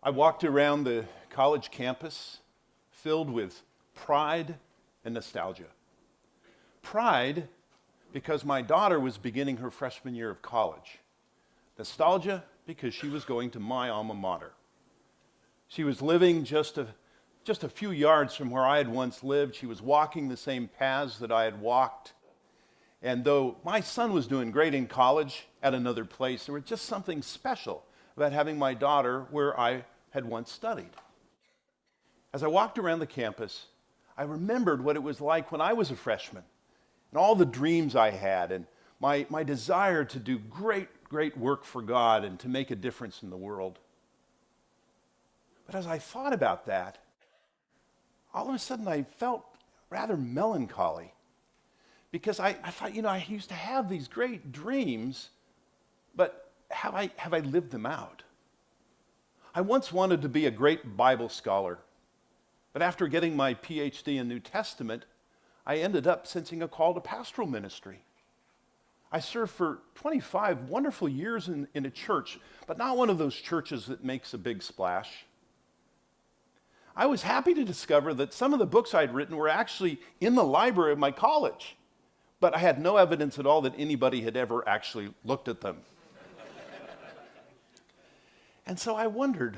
I walked around the college campus filled with pride and nostalgia. Pride because my daughter was beginning her freshman year of college. Nostalgia because she was going to my alma mater. She was living just a few yards from where I had once lived. She was walking the same paths that I had walked. And though my son was doing great in college at another place, there was just something special about having my daughter where I had once studied. As I walked around the campus, I remembered what it was like when I was a freshman and all the dreams I had and my desire to do great work for God and to make a difference in the world. But as I thought about that, all of a sudden I felt rather melancholy because I thought, I used to have these great dreams, but have I lived them out? I once wanted to be a great Bible scholar, but after getting my PhD in New Testament, I ended up sensing a call to pastoral ministry. I served for 25 wonderful years in a church, but not one of those churches that makes a big splash. I was happy to discover that some of the books I'd written were actually in the library of my college, but I had no evidence at all that anybody had ever actually looked at them. And so I wondered,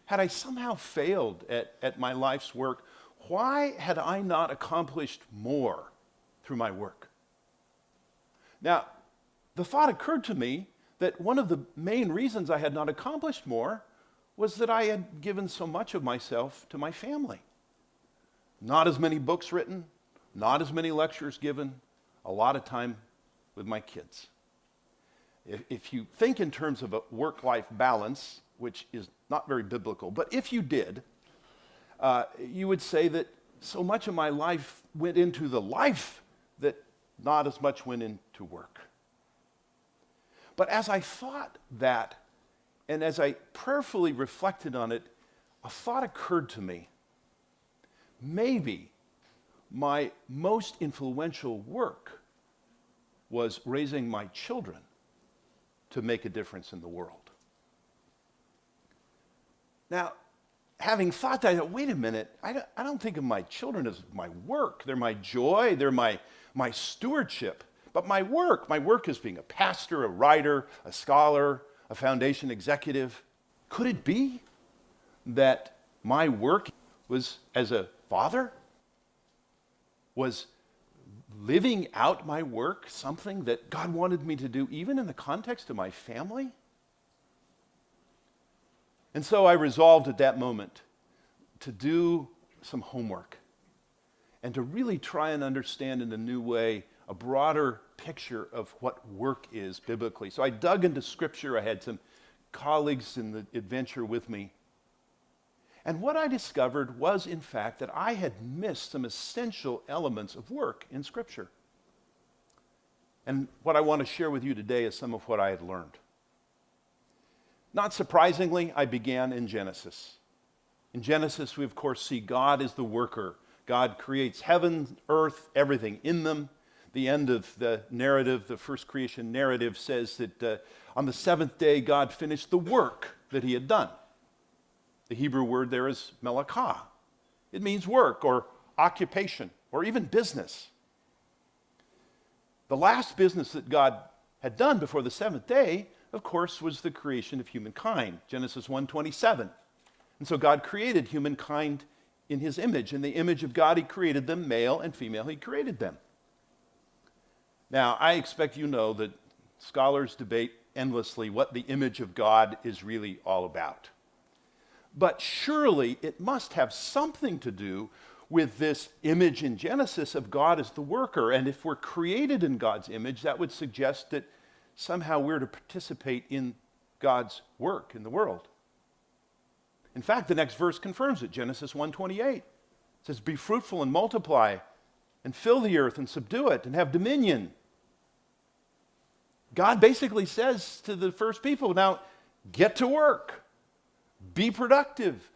had I somehow failed at my life's work, why had I not accomplished more through my work? Now, the thought occurred to me that one of the main reasons I had not accomplished more was that I had given so much of myself to my family. Not as many books written, not as many lectures given, a lot of time with my kids. If you think in terms of a work-life balance, which is not very biblical, but if you did, you would say that so much of my life went into the life that not as much went into work. But as I thought that, and as I prayerfully reflected on it, a thought occurred to me. Maybe my most influential work was raising my children to make a difference in the world. Now, having thought that, I thought, wait a minute, I don't think of my children as my work. They're my joy, they're my stewardship. But my work is being a pastor, a writer, a scholar, a foundation executive. Could it be that my work was as a father? Was living out my work something that God wanted me to do even in the context of my family? And so I resolved at that moment to do some homework and to really try and understand in a new way a broader picture of what work is biblically. So I dug into Scripture. I had some colleagues in the adventure with me. And what I discovered was, in fact, that I had missed some essential elements of work in Scripture. And what I want to share with you today is some of what I had learned. Not surprisingly, I began in Genesis. In Genesis, we of course see God as the worker. God creates heaven, earth, everything in them. The end of the narrative, the first creation narrative, says that on the seventh day, God finished the work that he had done. The Hebrew word there is melakah. It means work or occupation or even business. The last business that God had done before the seventh day, of course, was the creation of humankind, Genesis 1:27. And so God created humankind in his image. In the image of God, he created them, male and female, he created them. Now, I expect you know that scholars debate endlessly what the image of God is really all about. But surely it must have something to do with this image in Genesis of God as the worker. And if we're created in God's image, that would suggest that somehow we're to participate in God's work in the world. In fact, the next verse confirms it. Genesis 1:28 says, "Be fruitful and multiply and fill the earth and subdue it and have dominion." God basically says to the first people, now get to work, be productive,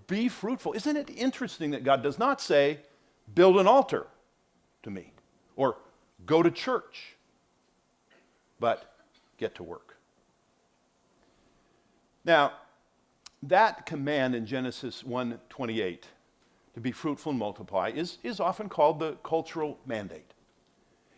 be fruitful. Isn't it interesting that God does not say, build an altar to me or go to church, but get to work? Now, that command in Genesis 1:28 to be fruitful and multiply is often called the cultural mandate.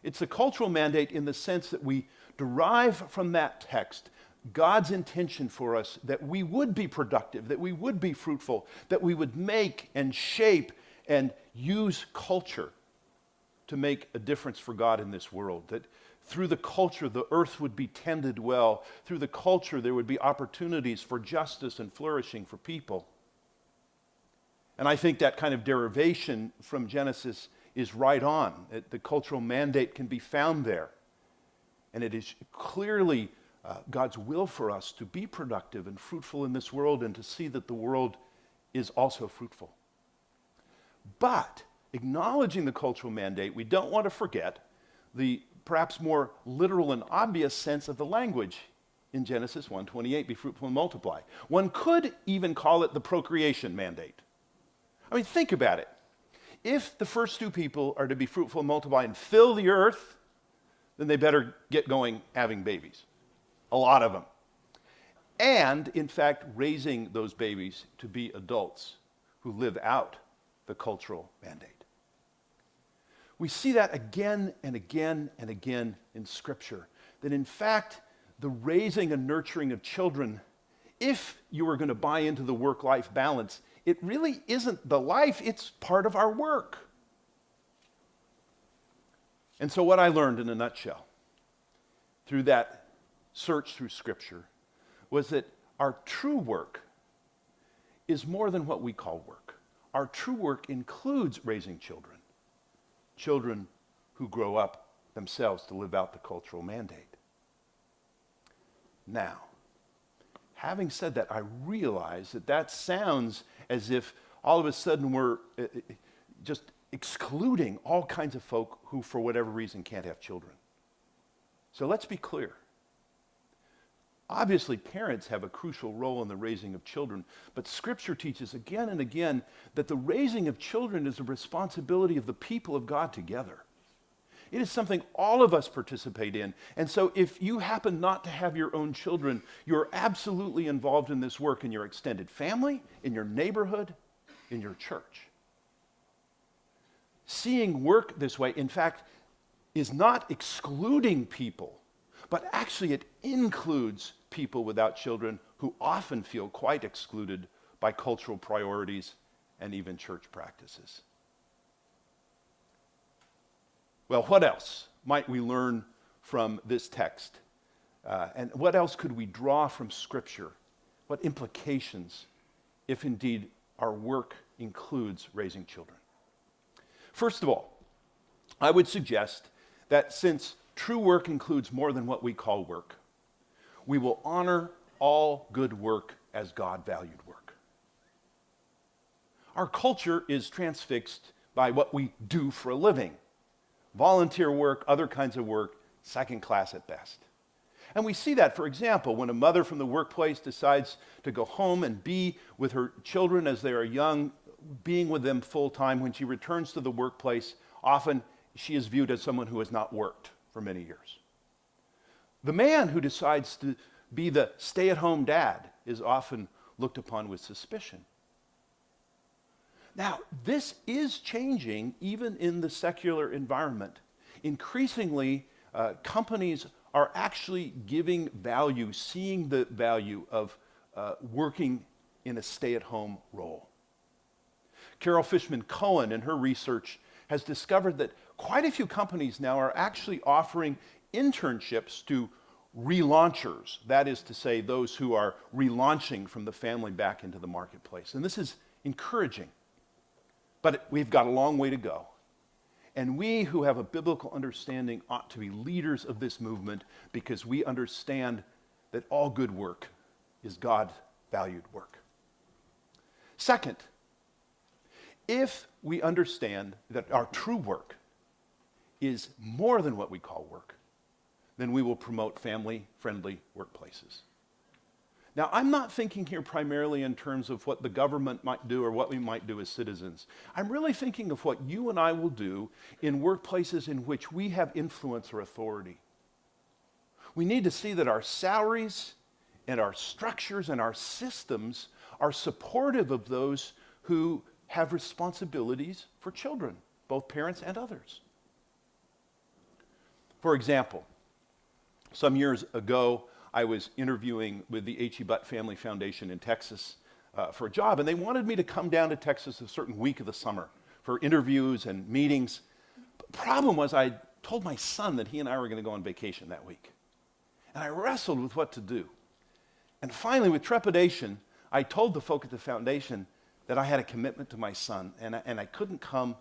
It's a cultural mandate in the sense that we derive from that text God's intention for us that we would be productive, that we would be fruitful, that we would make and shape and use culture to make a difference for God in this world, that through the culture the earth would be tended well, through the culture there would be opportunities for justice and flourishing for people. And I think that kind of derivation from Genesis is right on. The cultural mandate can be found there. And it is clearly God's will for us to be productive and fruitful in this world and to see that the world is also fruitful. But acknowledging the cultural mandate, we don't want to forget the perhaps more literal and obvious sense of the language in Genesis 1:28, be fruitful and multiply. One could even call it the procreation mandate. I mean, think about it. If the first two people are to be fruitful and multiply and fill the earth, then they better get going having babies. A lot of them. And, in fact, raising those babies to be adults who live out the cultural mandate. We see that again and again and again in Scripture, that in fact, the raising and nurturing of children, if you were going to buy into the work-life balance, it really isn't the life, it's part of our work. And so what I learned in a nutshell through that search through Scripture was that our true work is more than what we call work. Our true work includes raising children, children who grow up themselves to live out the cultural mandate. Now, having said that, I realize that that sounds as if all of a sudden we're just excluding all kinds of folk who, for whatever reason, can't have children. So let's be clear. Obviously, parents have a crucial role in the raising of children, but Scripture teaches again and again that the raising of children is a responsibility of the people of God together. It is something all of us participate in. And so if you happen not to have your own children, you're absolutely involved in this work in your extended family, in your neighborhood, in your church. Seeing work this way, in fact, is not excluding people, but actually it includes people without children who often feel quite excluded by cultural priorities and even church practices. Well, what else might we learn from this text? And what else could we draw from Scripture? What implications, if indeed our work includes raising children? First of all, I would suggest that since true work includes more than what we call work, we will honor all good work as God valued work. Our culture is transfixed by what we do for a living. Volunteer work, other kinds of work, second class at best. And we see that, for example, when a mother from the workplace decides to go home and be with her children as they are young, being with them full time. When she returns to the workplace, often she is viewed as someone who has not worked for many years. The man who decides to be the stay-at-home dad is often looked upon with suspicion. Now, this is changing even in the secular environment. Increasingly, companies are actually giving value, seeing the value of working in a stay-at-home role. Carol Fishman Cohen, in her research, has discovered that quite a few companies now are actually offering internships to relaunchers, that is to say, those who are relaunching from the family back into the marketplace. And this is encouraging. But we've got a long way to go. And we who have a biblical understanding ought to be leaders of this movement because we understand that all good work is God-valued work. Second, if we understand that our true work is more than what we call work, then we will promote family-friendly workplaces. Now, I'm not thinking here primarily in terms of what the government might do or what we might do as citizens. I'm really thinking of what you and I will do in workplaces in which we have influence or authority. We need to see that our salaries and our structures and our systems are supportive of those who have responsibilities for children, both parents and others. For example, some years ago, I was interviewing with the H.E. Butt Family Foundation in Texas for a job, and they wanted me to come down to Texas a certain week of the summer for interviews and meetings. The problem was I told my son that he and I were going to go on vacation that week. And I wrestled with what to do. And finally, with trepidation, I told the folk at the foundation that I had a commitment to my son, and I couldn't come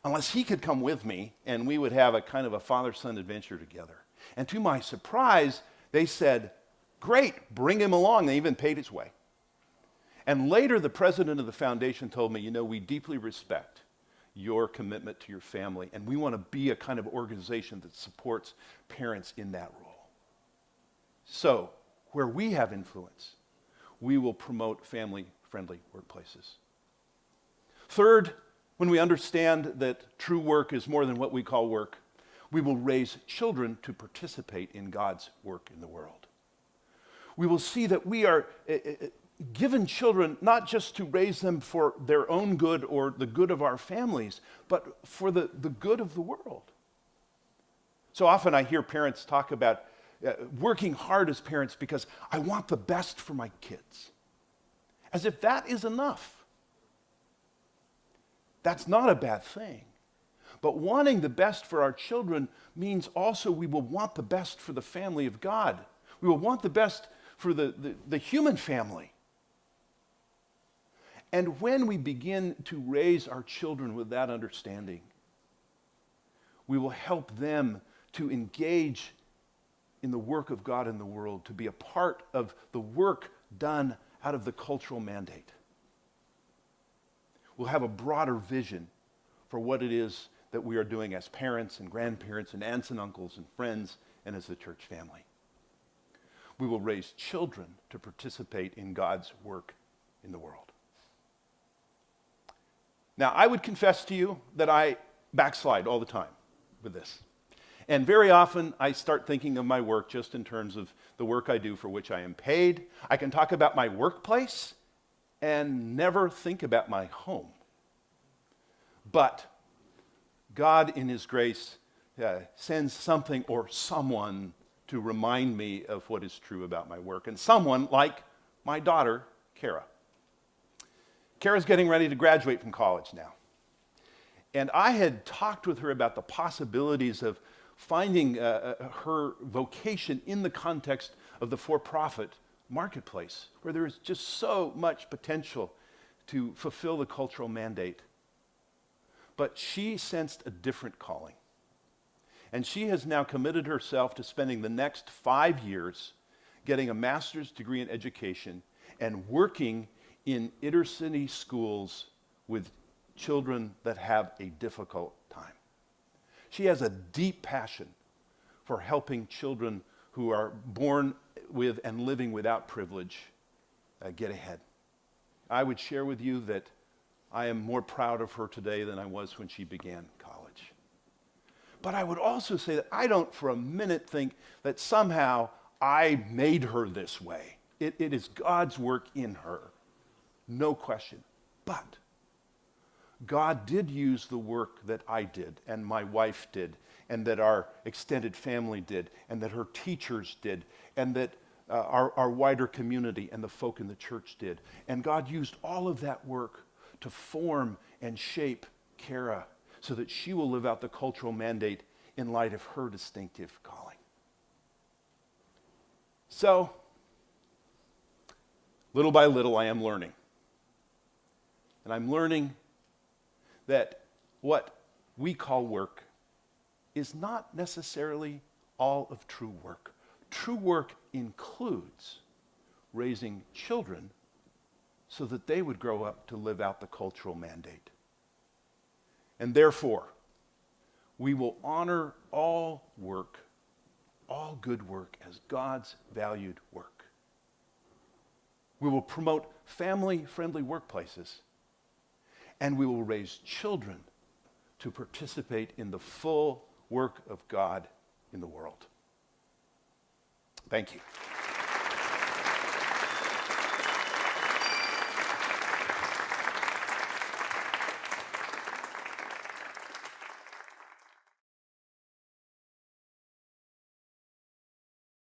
unless he could come with me, and we would have a kind of a father-son adventure together. And to my surprise, they said, "Great, bring him along." They even paid his way. And later, the president of the foundation told me, we deeply respect your commitment to your family, and we want to be a kind of organization that supports parents in that role. So, where we have influence, we will promote family-friendly workplaces. Third, when we understand that true work is more than what we call work, we will raise children to participate in God's work in the world. We will see that we are given children not just to raise them for their own good or the good of our families, but for the good of the world. So often I hear parents talk about working hard as parents because I want the best for my kids, as if that is enough. That's not a bad thing. But wanting the best for our children means also we will want the best for the family of God. We will want the best for the human family. And when we begin to raise our children with that understanding, we will help them to engage in the work of God in the world, to be a part of the work done out of the cultural mandate. We'll have a broader vision for what it is that we are doing as parents and grandparents and aunts and uncles and friends and as a church family. We will raise children to participate in God's work in the world. Now, I would confess to you that I backslide all the time with this. And very often I start thinking of my work just in terms of the work I do for which I am paid. I can talk about my workplace and never think about my home. But God, in His grace, sends something or someone to remind me of what is true about my work. And someone like my daughter, Kara. Kara's getting ready to graduate from college now. And I had talked with her about the possibilities of finding her vocation in the context of the for-profit marketplace, where there is just so much potential to fulfill the cultural mandate. But she sensed a different calling. And she has now committed herself to spending the next 5 years getting a master's degree in education and working in inner-city schools with children that have a difficult time. She has a deep passion for helping children who are born with and living without privilege get ahead. I would share with you that I am more proud of her today than I was when she began college. But I would also say that I don't for a minute think that somehow I made her this way. It is God's work in her, no question. But God did use the work that I did and my wife did and that our extended family did and that her teachers did and that our wider community and the folk in the church did. And God used all of that work to form and shape Kara so that she will live out the cultural mandate in light of her distinctive calling. So, little by little, I am learning. And I'm learning that what we call work is not necessarily all of true work. True work includes raising children so that they would grow up to live out the cultural mandate. And therefore, we will honor all work, all good work, as God's valued work. We will promote family-friendly workplaces, and we will raise children to participate in the full work of God in the world. Thank you.